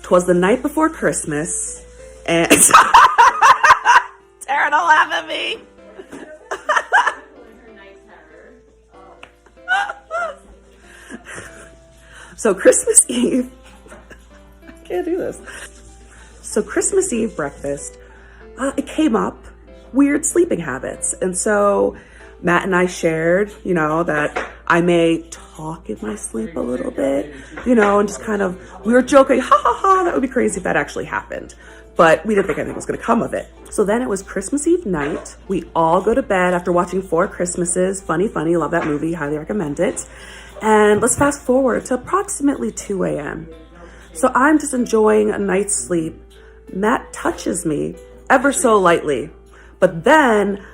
'Twas the night before Christmas, and Tara, don't laugh at me. So Christmas Eve, I can't do this. So Christmas Eve breakfast, it came up, weird sleeping habits. And so Matt and I shared, that I may talk in my sleep a little bit, and just kind of, we were joking, ha ha ha, that would be crazy if that actually happened. But we didn't think anything was gonna come of it. So then it was Christmas Eve night. We all go to bed after watching 4 Christmases. Funny, love that movie, highly recommend it. And let's fast forward to approximately 2 a.m. So I'm just enjoying a night's sleep. Matt touches me ever so lightly, but then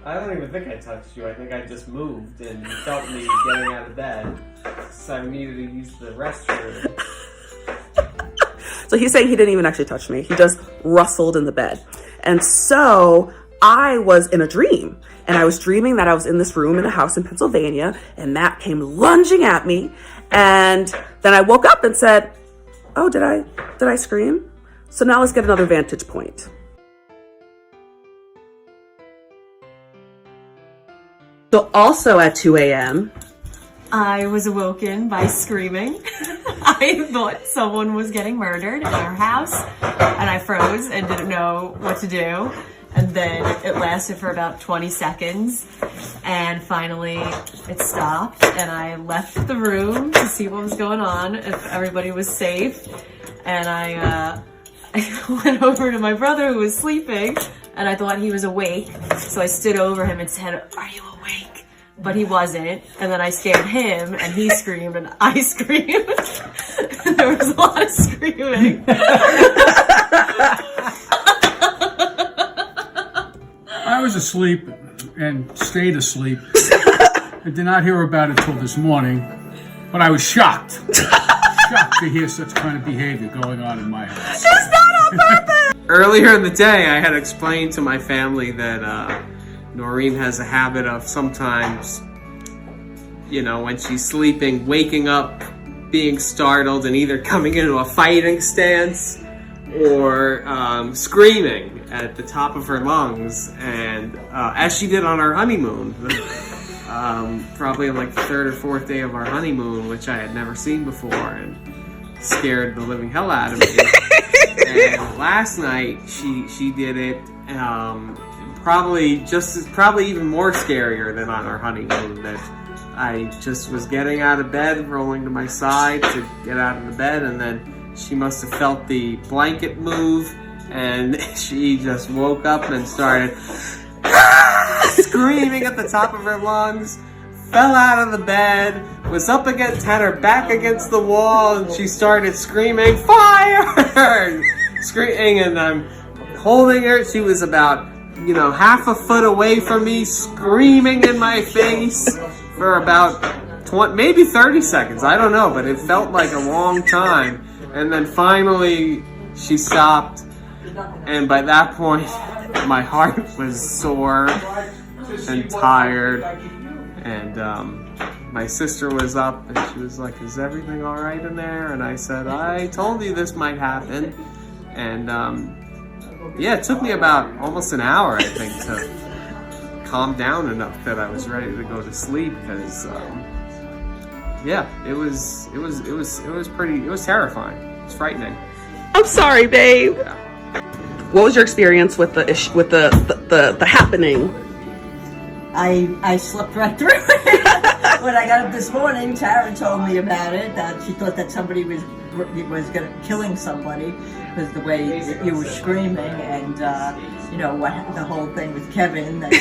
I don't even think I touched you. I think I just moved and you felt me getting out of bed. So I needed to use the restroom. So he's saying he didn't even actually touch me. He just rustled in the bed. And so I was in a dream, and I was dreaming that I was in this room in a house in Pennsylvania, and Matt came lunging at me. And then I woke up and said, oh, did I scream? So now let's get another vantage point. So also at 2 a.m., I was awoken by screaming. I thought someone was getting murdered in our house, and I froze and didn't know what to do. And then it lasted for about 20 seconds, and finally it stopped, and I left the room to see what was going on, if everybody was safe. And I went over to my brother who was sleeping, and I thought he was awake. So I stood over him and said, "Are you awake?" But he wasn't. And then I scared him, and he screamed, and I screamed. There was a lot of screaming. I was asleep and stayed asleep. I did not hear about it till this morning, but I was shocked. Shocked to hear such kind of behavior going on in my house. It's not on purpose! Earlier in the day, I had explained to my family that Noreen has a habit of sometimes, when she's sleeping, waking up, being startled, and either coming into a fighting stance or screaming at the top of her lungs, and as she did on our honeymoon, probably like the 3rd or 4th day of our honeymoon, which I had never seen before, and scared the living hell out of me. And last night she did it, probably even more scarier than on our honeymoon. That I just was getting out of bed, rolling to my side to get out of the bed, and then she must have felt the blanket move, and she just woke up and started screaming at the top of her lungs, fell out of the bed, was up against, had her back against the wall, and she started screaming, "Fire!" Screaming, and I'm holding her. She was about, half a foot away from me, screaming in my face for about maybe 30 seconds. I don't know, but it felt like a long time. And then finally, she stopped, and by that point, my heart was sore and tired, and my sister was up, and she was like, "Is everything all right in there?" And I said, "I told you this might happen." And it took me about almost an hour, I think, to calm down enough that I was ready to go to sleep, because it was terrifying. It was frightening. I'm sorry, babe. Yeah. What was your experience with the happening? I slept right through it. When I got up this morning, Tara told me about it, that she thought that somebody was killing somebody because the way you were screaming, and the whole thing with Kevin, that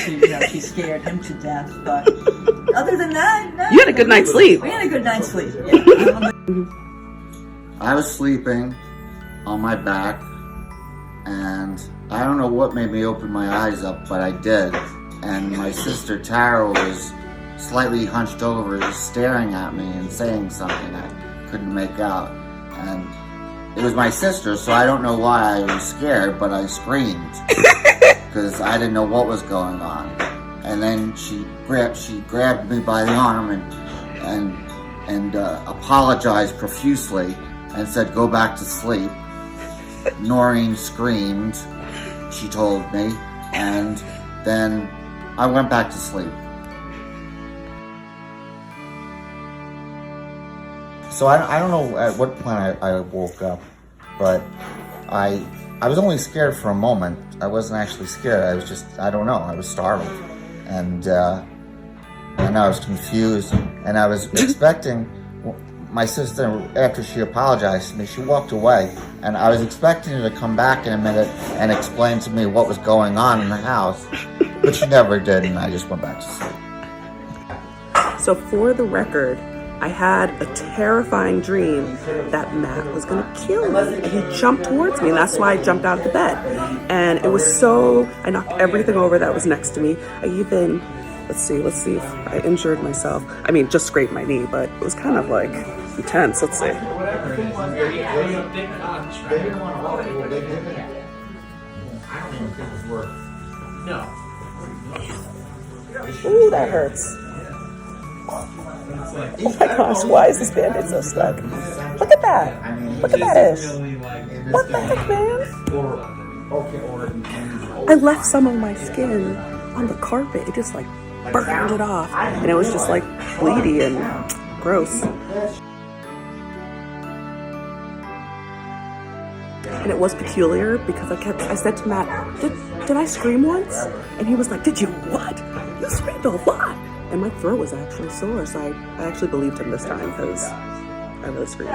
she scared him to death. But other than that, no. You had a good night's sleep. We had a good night's sleep. Yeah. I was sleeping on my back, and I don't know what made me open my eyes up, but I did. And my sister Tara was slightly hunched over, just staring at me and saying something I couldn't make out. And it was my sister, so I don't know why I was scared, but I screamed because I didn't know what was going on. And then she grabbed me by the arm and and apologized profusely and said, "Go back to sleep." Noreen screamed, she told me, and then I went back to sleep. So I don't know at what point I woke up, but I was only scared for a moment. I wasn't actually scared. I was just, I don't know, I was startled. And I was confused, and I was expecting my sister, after she apologized to me, she walked away, and I was expecting her to come back in a minute and explain to me what was going on in the house, but she never did, and I just went back to sleep. So for the record, I had a terrifying dream that Matt was gonna kill me, and he jumped towards me, and that's why I jumped out of the bed. And it was so, I knocked everything over that was next to me. I even, let's see if I injured myself. I mean, just scraped my knee, but it was kind of like intense. Let's see. Ooh, that hurts. Oh my gosh, why is this Band-Aid so stuck? Look at that. Look at that ish. What the heck, man? I left some of my skin on the carpet. It just like burned it off. And it was just like bleedy and gross. And it was peculiar because I said to Matt, did I scream once? And he was like, did you what? You screamed a lot. And my throat was actually sore, so I actually believed him this time because I really screamed.